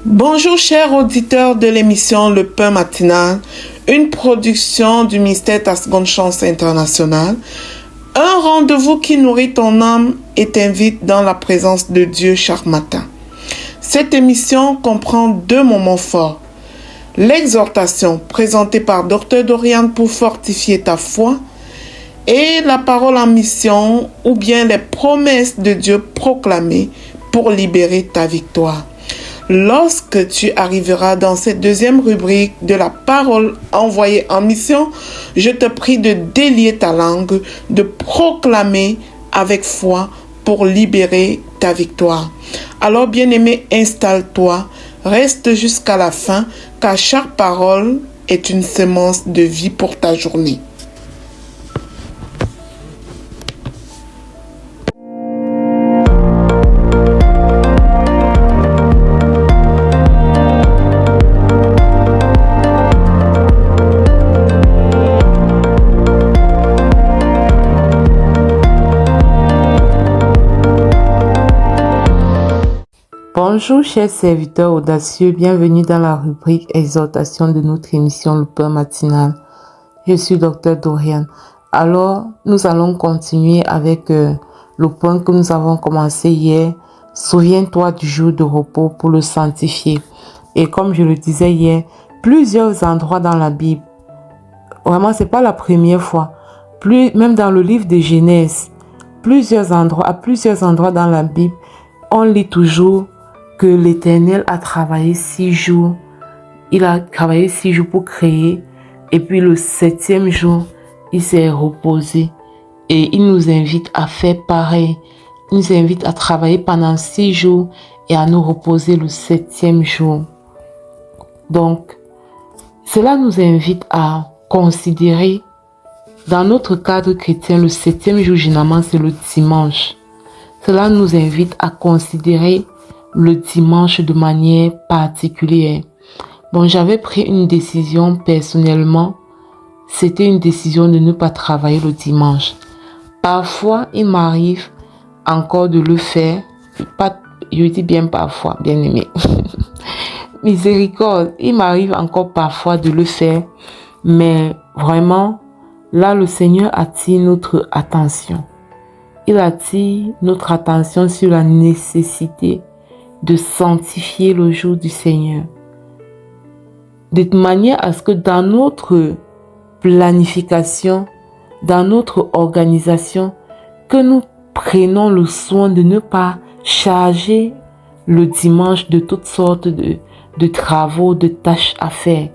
Bonjour chers auditeurs de l'émission Le Pain Matinal, une production du ministère Ta Seconde Chance International, un rendez-vous qui nourrit ton âme et t'invite dans la présence de Dieu chaque matin. Cette émission comprend deux moments forts. L'exhortation présentée par Dr Dorian pour fortifier ta foi et la parole en mission ou bien les promesses de Dieu proclamées pour libérer ta victoire. Lorsque tu arriveras dans cette deuxième rubrique de la parole envoyée en mission, je te prie de délier ta langue, de proclamer avec foi pour libérer ta victoire. Alors, bien-aimé, installe-toi, reste jusqu'à la fin, car chaque parole est une semence de vie pour ta journée. Bonjour chers serviteurs audacieux, bienvenue dans la rubrique exhortation de notre émission Le Pain Matinal. Je suis Dr Dorian. Alors, nous allons continuer avec le point que nous avons commencé hier. Souviens-toi du jour de repos pour le sanctifier. Et comme je le disais hier, plusieurs endroits dans la Bible, vraiment c'est pas la première fois, même dans le livre de Genèse, à plusieurs endroits dans la Bible, on lit toujours que l'Éternel a travaillé 6 jours. Il a travaillé 6 jours pour créer. Et puis le 7e jour, il s'est reposé. Et il nous invite à faire pareil. Il nous invite à travailler pendant 6 jours et à nous reposer le 7e jour. Donc, cela nous invite à considérer, dans notre cadre chrétien, le 7e jour, généralement, c'est le dimanche. Cela nous invite à considérer le dimanche de manière particulière. Bon, j'avais pris une décision personnellement. C'était une décision de ne pas travailler le dimanche. Parfois, il m'arrive encore de le faire. Je dis bien parfois, bien aimé. Miséricorde, il m'arrive encore parfois de le faire. Mais vraiment, là, le Seigneur attire notre attention. Il attire notre attention sur la nécessité de sanctifier le jour du Seigneur. De manière à ce que dans notre planification, dans notre organisation, que nous prenons le soin de ne pas charger le dimanche de toutes sortes de travaux, de tâches à faire.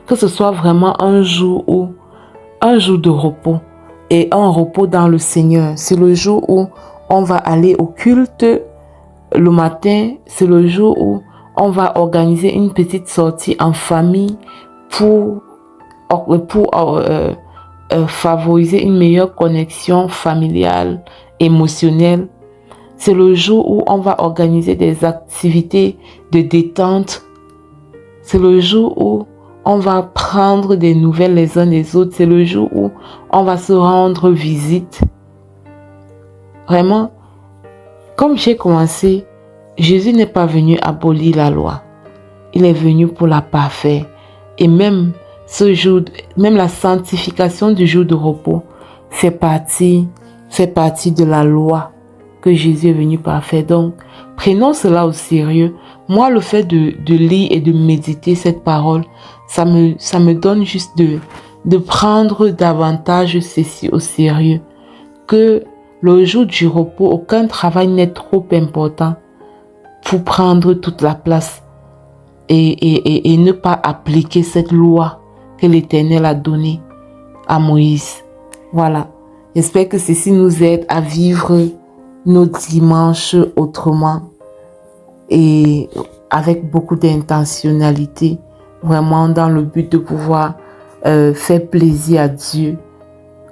Que ce soit vraiment un jour de repos et un repos dans le Seigneur. C'est le jour où on va aller au culte. Le matin, c'est le jour où on va organiser une petite sortie en famille pour favoriser une meilleure connexion familiale, émotionnelle. C'est le jour où on va organiser des activités de détente. C'est le jour où on va prendre des nouvelles les uns des autres. C'est le jour où on va se rendre visite. Vraiment, comme j'ai commencé, Jésus n'est pas venu abolir la loi. Il est venu pour la parfaire. Et même la sanctification du jour de repos fait partie de la loi que Jésus est venu parfaire. Donc, prenons cela au sérieux. Moi, le fait de lire et de méditer cette parole, ça me donne juste de prendre davantage ceci au sérieux. Que le jour du repos, aucun travail n'est trop important pour prendre toute la place et ne pas appliquer cette loi que l'Éternel a donnée à Moïse. Voilà. J'espère que ceci nous aide à vivre nos dimanches autrement et avec beaucoup d'intentionnalité, vraiment dans le but de pouvoir faire plaisir à Dieu.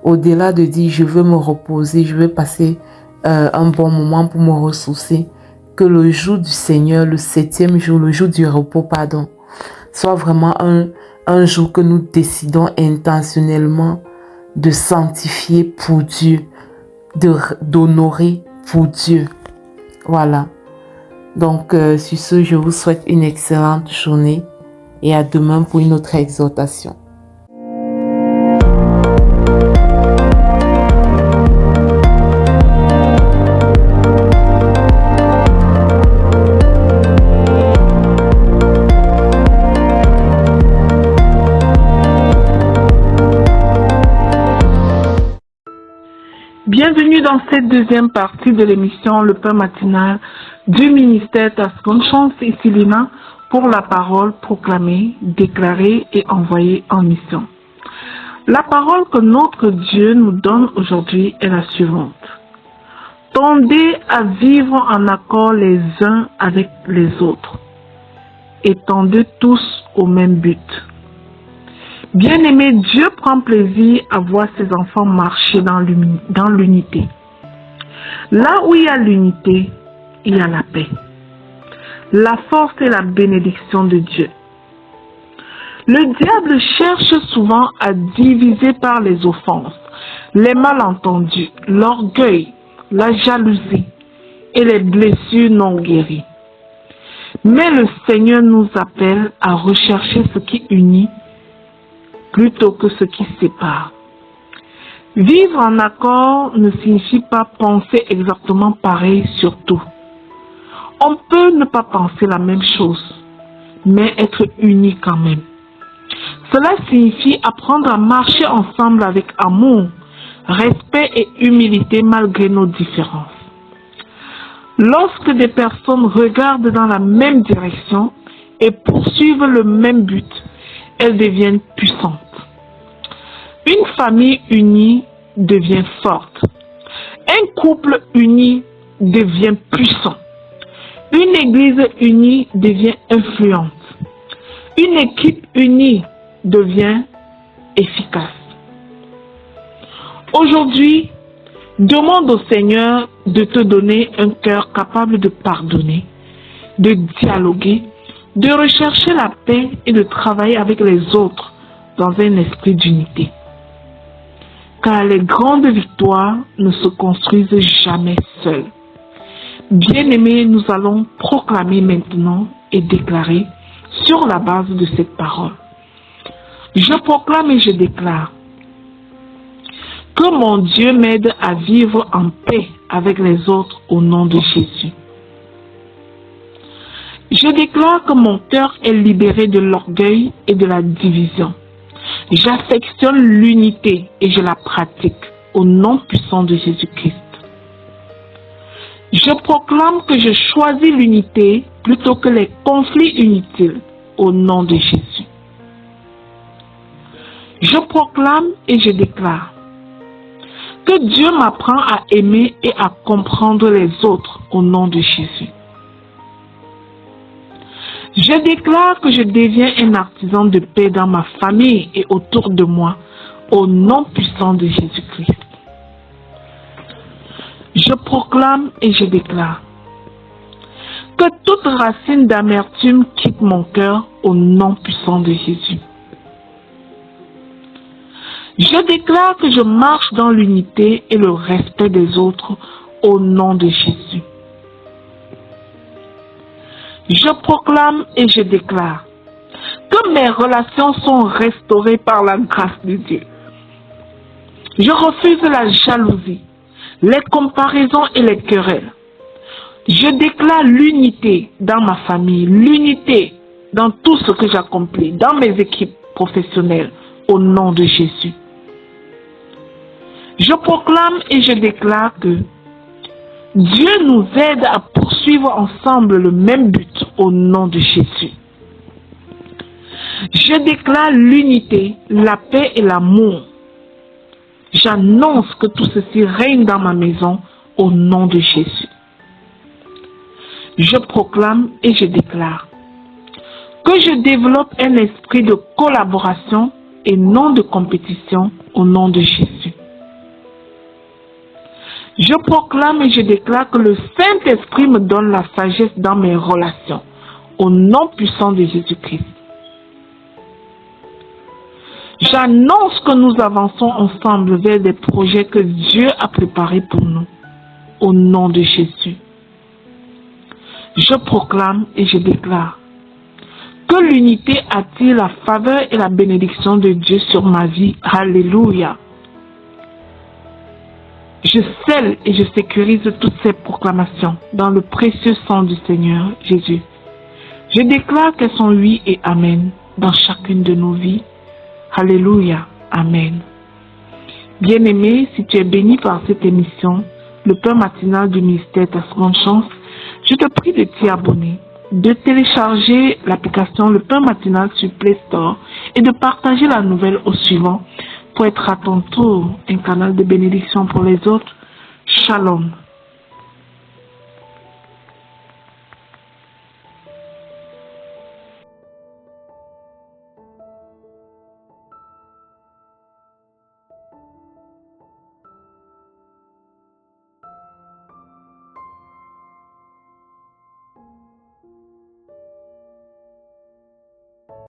Au-delà de dire je veux me reposer, je veux passer un bon moment pour me ressourcer, que le jour du Seigneur, le 7e jour, le jour du repos, soit vraiment un jour que nous décidons intentionnellement de sanctifier pour Dieu, d'honorer pour Dieu. Voilà. Donc, sur ce, je vous souhaite une excellente journée et à demain pour une autre exhortation. Bienvenue dans cette deuxième partie de l'émission Le Pain Matinal du ministère Tascon Chance et Silina pour la parole proclamée, déclarée et envoyée en mission. La parole que notre Dieu nous donne aujourd'hui est la suivante. Tendez à vivre en accord les uns avec les autres et tendez tous au même but. Bien-aimé, Dieu prend plaisir à voir ses enfants marcher dans l'unité. Là où il y a l'unité, il y a la paix, la force et la bénédiction de Dieu. Le diable cherche souvent à diviser par les offenses, les malentendus, l'orgueil, la jalousie et les blessures non guéries. Mais le Seigneur nous appelle à rechercher ce qui unit plutôt que ce qui sépare. Vivre en accord ne signifie pas penser exactement pareil sur tout. On peut ne pas penser la même chose, mais être unis quand même. Cela signifie apprendre à marcher ensemble avec amour, respect et humilité malgré nos différences. Lorsque des personnes regardent dans la même direction et poursuivent le même but, elles deviennent puissantes. Une famille unie devient forte. Un couple uni devient puissant. Une église unie devient influente. Une équipe unie devient efficace. Aujourd'hui, demande au Seigneur de te donner un cœur capable de pardonner, de dialoguer, de rechercher la paix et de travailler avec les autres dans un esprit d'unité. Car les grandes victoires ne se construisent jamais seules. Bien-aimés, nous allons proclamer maintenant et déclarer sur la base de cette parole. Je proclame et je déclare que mon Dieu m'aide à vivre en paix avec les autres au nom de Jésus. Je déclare que mon cœur est libéré de l'orgueil et de la division. J'affectionne l'unité et je la pratique au nom puissant de Jésus-Christ. Je proclame que je choisis l'unité plutôt que les conflits inutiles au nom de Jésus. Je proclame et je déclare que Dieu m'apprend à aimer et à comprendre les autres au nom de Jésus. Je déclare que je deviens un artisan de paix dans ma famille et autour de moi, au nom puissant de Jésus-Christ. Je proclame et je déclare que toute racine d'amertume quitte mon cœur au nom puissant de Jésus. Je déclare que je marche dans l'unité et le respect des autres au nom de Jésus. Je proclame et je déclare que mes relations sont restaurées par la grâce de Dieu. Je refuse la jalousie, les comparaisons et les querelles. Je déclare l'unité dans ma famille, l'unité dans tout ce que j'accomplis, dans mes équipes professionnelles, au nom de Jésus. Je proclame et je déclare que Dieu nous aide à poursuivre ensemble le même but au nom de Jésus. Je déclare l'unité, la paix et l'amour. J'annonce que tout ceci règne dans ma maison au nom de Jésus. Je proclame et je déclare que je développe un esprit de collaboration et non de compétition au nom de Jésus. Je proclame et je déclare que le Saint-Esprit me donne la sagesse dans mes relations, au nom puissant de Jésus-Christ. J'annonce que nous avançons ensemble vers des projets que Dieu a préparés pour nous, au nom de Jésus. Je proclame et je déclare que l'unité attire la faveur et la bénédiction de Dieu sur ma vie. Alléluia. Je scelle et je sécurise toutes ces proclamations dans le précieux sang du Seigneur Jésus. Je déclare qu'elles sont oui et amen dans chacune de nos vies. Alléluia. Amen. Bien-aimé, si tu es béni par cette émission, le pain matinal du ministère Ta Seconde Chance, je te prie de t'y abonner, de télécharger l'application Le Pain Matinal sur Play Store et de partager la nouvelle au suivant pour être à ton tour un canal de bénédiction pour les autres. Shalom.